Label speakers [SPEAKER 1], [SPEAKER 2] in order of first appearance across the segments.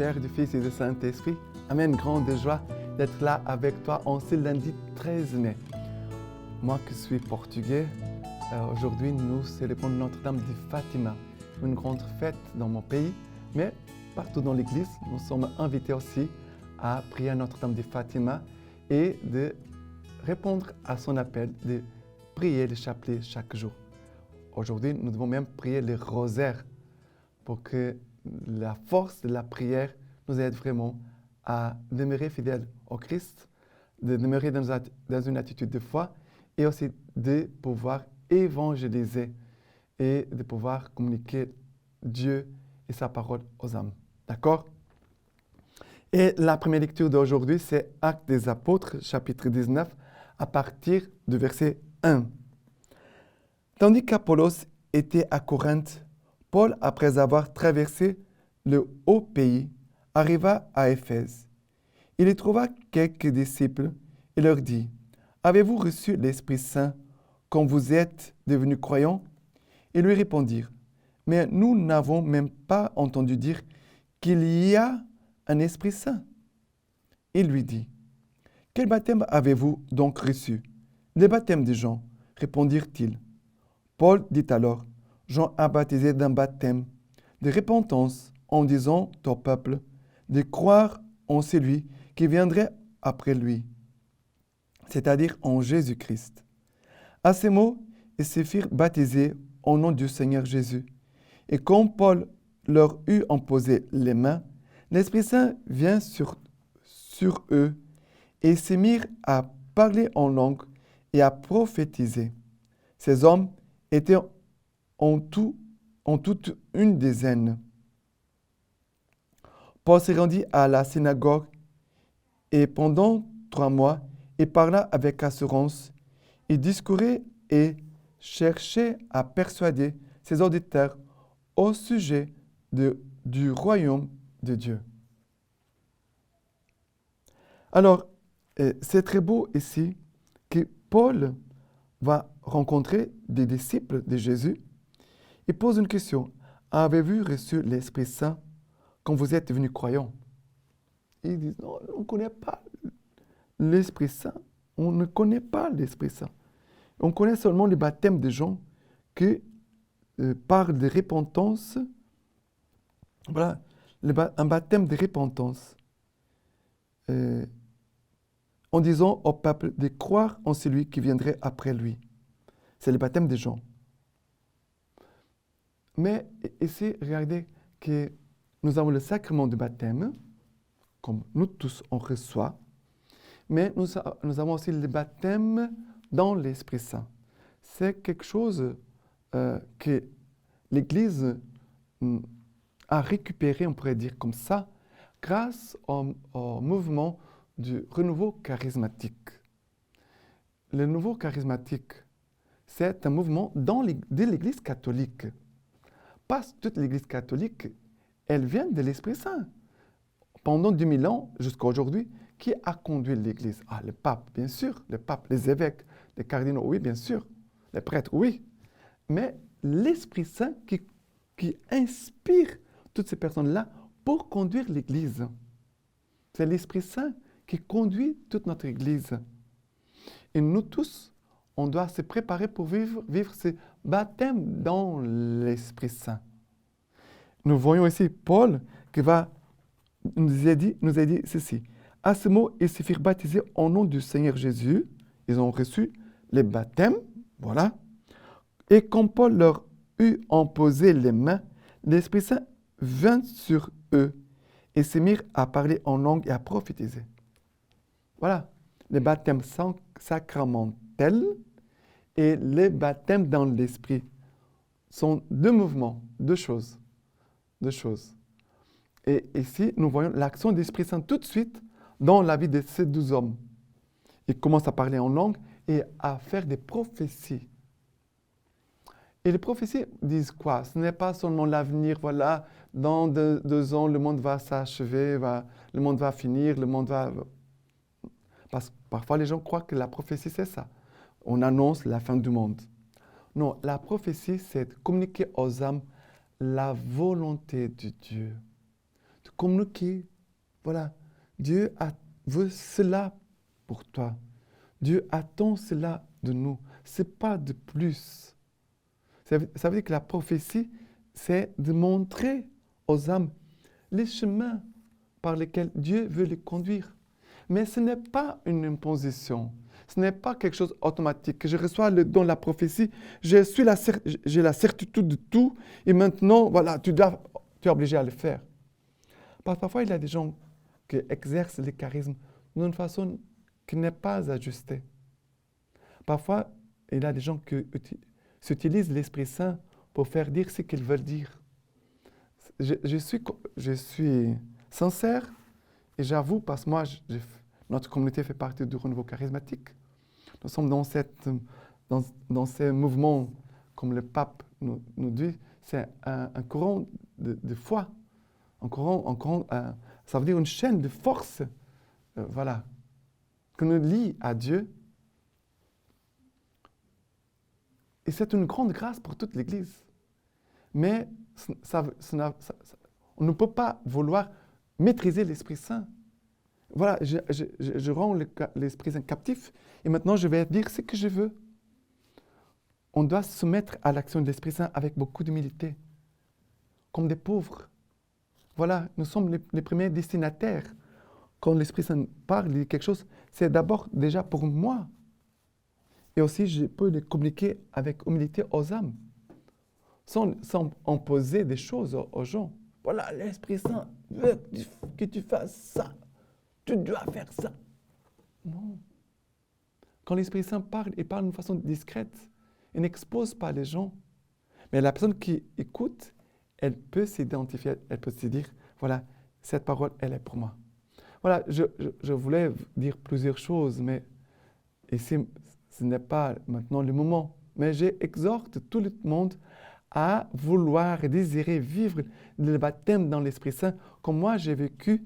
[SPEAKER 1] Père, du Fils et du Saint-Esprit. Amen, grande joie d'être là avec toi en ce lundi 13 mai. Moi qui suis portugais, aujourd'hui nous célébrons Notre-Dame de Fatima, une grande fête dans mon pays, mais partout dans l'église, nous sommes invités aussi à prier à Notre-Dame de Fatima et de répondre à son appel de prier le chapelet chaque jour. Aujourd'hui, nous devons même prier le rosaire pour que la force de la prière nous aide vraiment à demeurer fidèles au Christ, de demeurer dans une attitude de foi et aussi de pouvoir évangéliser et de pouvoir communiquer Dieu et sa parole aux âmes. D'accord? Et la première lecture d'aujourd'hui, c'est Actes des Apôtres, chapitre 19, à partir du verset 1. Tandis qu'Apollos était à Corinthe, Paul, après avoir traversé le haut pays, arriva à Éphèse. Il y trouva quelques disciples et leur dit, « Avez-vous reçu l'Esprit Saint quand vous êtes devenus croyants ?» Ils lui répondirent, « Mais nous n'avons même pas entendu dire qu'il y a un Esprit Saint. » Il lui dit, « Quel baptême avez-vous donc reçu ?»« Le baptême de Jean, » répondirent-ils. Paul dit alors, « Jean a baptisé d'un baptême de repentance en disant au peuple de croire en celui qui viendrait après lui, c'est-à-dire en Jésus-Christ. » À ces mots, ils se firent baptiser au nom du Seigneur Jésus. Et quand Paul leur eut imposé les mains, l'Esprit Saint vint sur eux et ils se mirent à parler en langue et à prophétiser. Ces hommes étaient en toute une dizaine. Paul se rendit à la synagogue et pendant 3 mois, il parla avec assurance. Il discourait et cherchait à persuader ses auditeurs au sujet du royaume de Dieu. Alors, c'est très beau ici que Paul va rencontrer des disciples de Jésus. Il pose une question. Avez-vous reçu l'Esprit Saint quand vous êtes devenus croyants? Ils disent, non, on ne connaît pas l'Esprit Saint. On ne connaît pas l'Esprit Saint. On connaît seulement le baptême des gens qui parlent de repentance. Voilà, un baptême de repentance. En disant au peuple de croire en celui qui viendrait après lui. C'est le baptême des gens. Mais ici, regardez que nous avons le sacrement du baptême, comme nous tous on reçoit, mais nous avons aussi le baptême dans l'Esprit Saint. C'est quelque chose que l'Église a récupéré, on pourrait dire comme ça, grâce au mouvement du renouveau charismatique. Le nouveau charismatique, c'est un mouvement de l'Église catholique. Pas toute l'Église catholique, elle vient de l'Esprit Saint. Pendant 2000 ans, jusqu'à aujourd'hui, qui a conduit l'Église? Ah, le pape, bien sûr. Le pape, les évêques, les cardinaux, oui, bien sûr. Les prêtres, oui. Mais l'Esprit Saint qui inspire toutes ces personnes-là pour conduire l'Église. C'est l'Esprit Saint qui conduit toute notre Église. Et nous tous, on doit se préparer pour vivre ce baptême dans l'Esprit Saint. Nous voyons ici Paul qui nous a dit ceci. À ce mot, ils se firent baptiser au nom du Seigneur Jésus. Ils ont reçu les baptêmes, voilà. Et quand Paul leur eut imposé les mains, l'Esprit Saint vint sur eux et se mirent à parler en langue et à prophétiser. Voilà, le baptême sacramentel et le baptême dans l'Esprit sont 2 mouvements, 2 choses. 2 choses. Et ici, nous voyons l'action de l'Esprit Saint tout de suite dans la vie de ces 2 hommes. Ils commencent à parler en langue et à faire des prophéties. Et les prophéties disent quoi? Ce n'est pas seulement l'avenir, voilà, dans 2 ans, le monde va s'achever, le monde va finir, le monde va... Parce que parfois, les gens croient que la prophétie, c'est ça. On annonce la fin du monde. Non, la prophétie, c'est de communiquer aux âmes la volonté de Dieu. De communiquer. Voilà, veut cela pour toi. Dieu attend cela de nous. Ce n'est pas de plus. Ça veut dire que la prophétie, c'est de montrer aux âmes les chemins par lesquels Dieu veut les conduire. Mais ce n'est pas une imposition. Ce n'est pas quelque chose d'automatique. Je reçois le don de la prophétie, j'ai la certitude de tout, et maintenant, voilà, tu es obligé à le faire. Parfois, il y a des gens qui exercent les charismes d'une façon qui n'est pas ajustée. Parfois, il y a des gens qui utilisent l'Esprit Saint pour faire dire ce qu'ils veulent dire. Je suis sincère et j'avoue, parce que moi, notre communauté fait partie du renouveau charismatique. Nous sommes dans ces mouvements, comme le pape nous dit, c'est un courant de foi. Ça veut dire une chaîne de force, voilà, que nous lie à Dieu. Et c'est une grande grâce pour toute l'Église. Mais on ne peut pas vouloir maîtriser l'Esprit Saint. Voilà, je rends l'Esprit Saint captif et maintenant je vais dire ce que je veux. On doit se soumettre à l'action de l'Esprit Saint avec beaucoup d'humilité, comme des pauvres. Voilà, nous sommes les premiers destinataires. Quand l'Esprit Saint parle, il dit quelque chose, c'est d'abord déjà pour moi. Et aussi, je peux le communiquer avec humilité aux âmes, sans imposer des choses aux gens. Voilà, l'Esprit Saint veut que tu fasses ça. Tu dois faire ça. Non. Quand l'Esprit Saint parle, il parle d'une façon discrète. Il n'expose pas les gens. Mais la personne qui écoute, elle peut s'identifier, elle peut se dire, voilà, cette parole, elle est pour moi. Voilà, je voulais dire plusieurs choses, mais ici, ce n'est pas maintenant le moment. Mais j'exhorte tout le monde à vouloir et désirer vivre le baptême dans l'Esprit Saint, comme moi j'ai vécu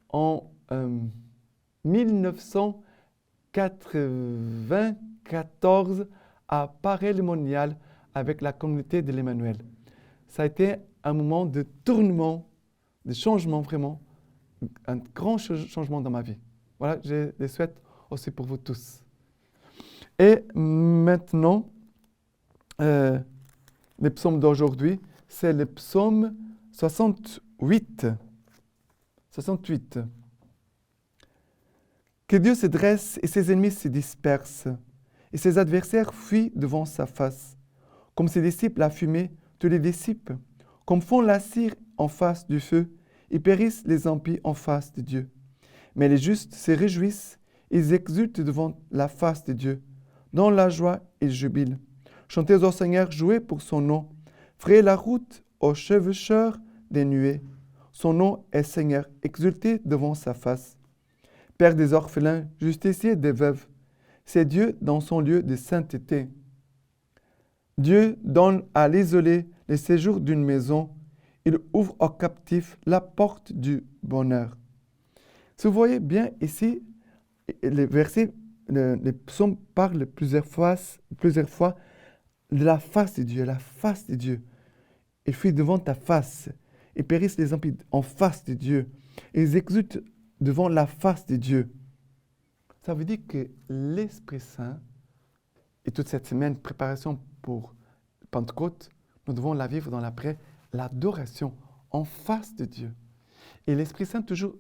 [SPEAKER 1] en 1994 à Paray-le-Monial avec la communauté de l'Emmanuel. Ça a été un moment de tournement, de changement vraiment, un grand changement dans ma vie. Voilà, je le souhaite aussi pour vous tous. Et maintenant, le psaume d'aujourd'hui, c'est le psaume 68. 68. Que Dieu se dresse et ses ennemis se dispersent, et ses adversaires fuient devant sa face. Comme ses disciples la fumée, tu les dissipes. Comme fond la cire en face du feu, et périssent les impies en face de Dieu. Mais les justes se réjouissent, ils exultent devant la face de Dieu. Dans la joie, ils jubilent. Chantez au Seigneur, jouez pour son nom. Frayez la route aux chevaucheurs des nuées. Son nom est Seigneur, exultez devant sa face. Père des orphelins, justicier des veuves, c'est Dieu dans son lieu de sainteté. Dieu donne à l'isolé le séjour d'une maison. Il ouvre aux captifs la porte du bonheur. Si vous voyez bien ici, les versets, les psaumes parlent plusieurs fois de la face de Dieu, la face de Dieu. Il fuit devant ta face. Et périssent les impies en face de Dieu. Ils exultent devant la face de Dieu. Ça veut dire que l'Esprit Saint, et toute cette semaine, préparation pour Pentecôte, nous devons la vivre dans l'adoration en face de Dieu. Et l'Esprit Saint toujours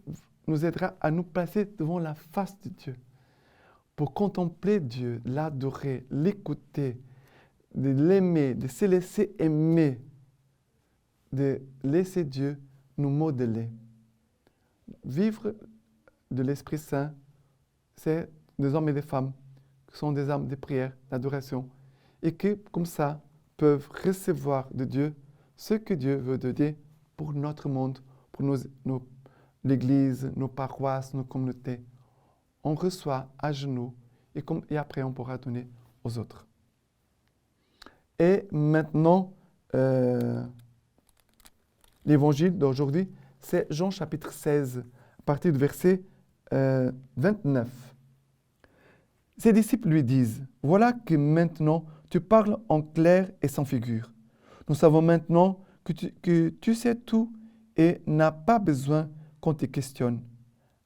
[SPEAKER 1] nous aidera à nous placer devant la face de Dieu, pour contempler Dieu, l'adorer, l'écouter, de l'aimer, de se laisser aimer, de laisser Dieu nous modeler. Vivre de l'Esprit Saint, c'est des hommes et des femmes qui sont des âmes de prière, d'adoration, et qui, comme ça, peuvent recevoir de Dieu ce que Dieu veut donner pour notre monde, pour l'Église, nos paroisses, nos communautés. On reçoit à genoux et après on pourra donner aux autres. Et maintenant, l'évangile d'aujourd'hui, c'est Jean chapitre 16, à partir du verset 29. Ses disciples lui disent, « Voilà que maintenant tu parles en clair et sans figure. Nous savons maintenant que tu sais tout et n'a pas besoin qu'on te questionne.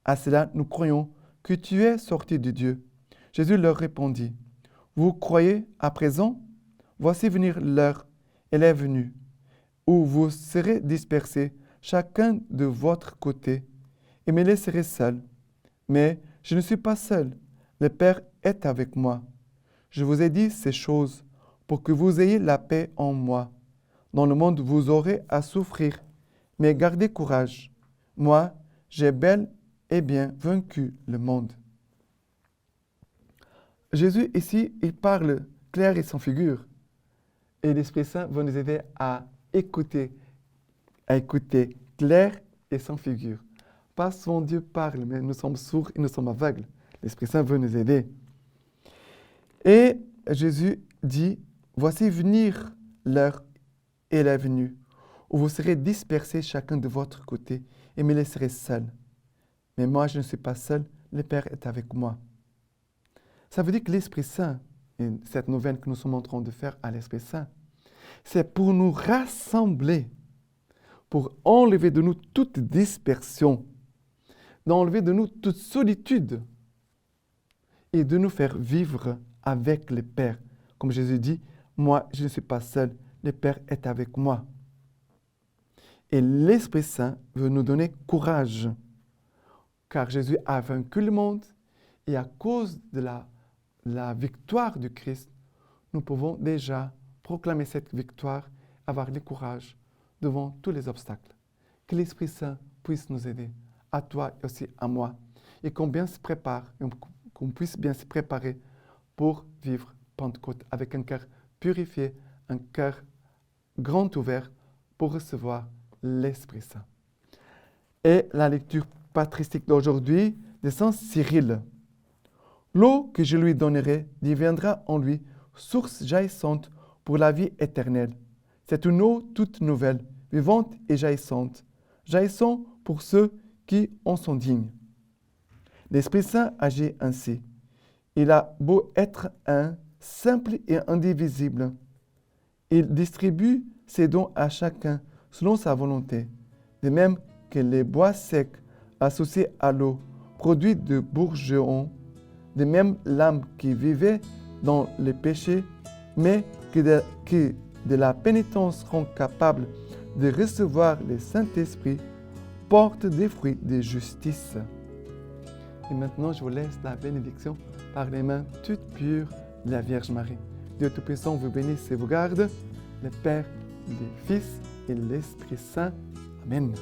[SPEAKER 1] À cela, nous croyons que tu es sorti de Dieu. Jésus leur répondit, vous croyez à présent? Voici venir l'heure, elle est venue, où vous serez dispersés, chacun de votre côté, et me laisserez seul. Mais je ne suis pas seul, le Père est avec moi. Je vous ai dit ces choses pour que vous ayez la paix en moi. Dans le monde, vous aurez à souffrir, mais gardez courage. Moi, j'ai bel et bien vaincu le monde. Jésus, ici, il parle clair et sans figure. Et l'Esprit Saint va nous aider à écouter clair et sans figure. Pas souvent Dieu parle, mais nous sommes sourds et nous sommes aveugles. L'Esprit Saint veut nous aider. Et Jésus dit, voici venir l'heure et elle est venue, où vous serez dispersés chacun de votre côté et me laisserez seul. Mais moi, je ne suis pas seul, le Père est avec moi. Ça veut dire que l'Esprit Saint, et cette nouvelle que nous sommes en train de faire à l'Esprit Saint, c'est pour nous rassembler, pour enlever de nous toute dispersion, d'enlever de nous toute solitude et de nous faire vivre avec le Père. Comme Jésus dit, moi, je ne suis pas seul, le Père est avec moi. Et l'Esprit Saint veut nous donner courage, car Jésus a vaincu le monde et à cause de la victoire du Christ, nous pouvons déjà proclamer cette victoire, avoir le courage devant tous les obstacles. Que l'Esprit Saint puisse nous aider, à toi et aussi à moi, et qu'on puisse bien se préparer pour vivre Pentecôte avec un cœur purifié, un cœur grand ouvert pour recevoir l'Esprit Saint. Et la lecture patristique d'aujourd'hui de Saint Cyril. L'eau que je lui donnerai deviendra en lui source jaillissante pour la vie éternelle. C'est une eau toute nouvelle, vivante et jaillissante, jaillissant pour ceux qui en sont dignes. L'Esprit Saint agit ainsi. Il a beau être un, simple et indivisible. Il distribue ses dons à chacun selon sa volonté, de même que les bois secs associés à l'eau produits de bourgeons, de même l'âme qui vivait dans le péché, mais qui de la pénitence rend capable de recevoir le Saint-Esprit, porte des fruits de justice. Et maintenant, je vous laisse la bénédiction par les mains toutes pures de la Vierge Marie. Dieu Tout-Puissant vous bénisse et vous garde, le Père, le Fils et l'Esprit Saint. Amen.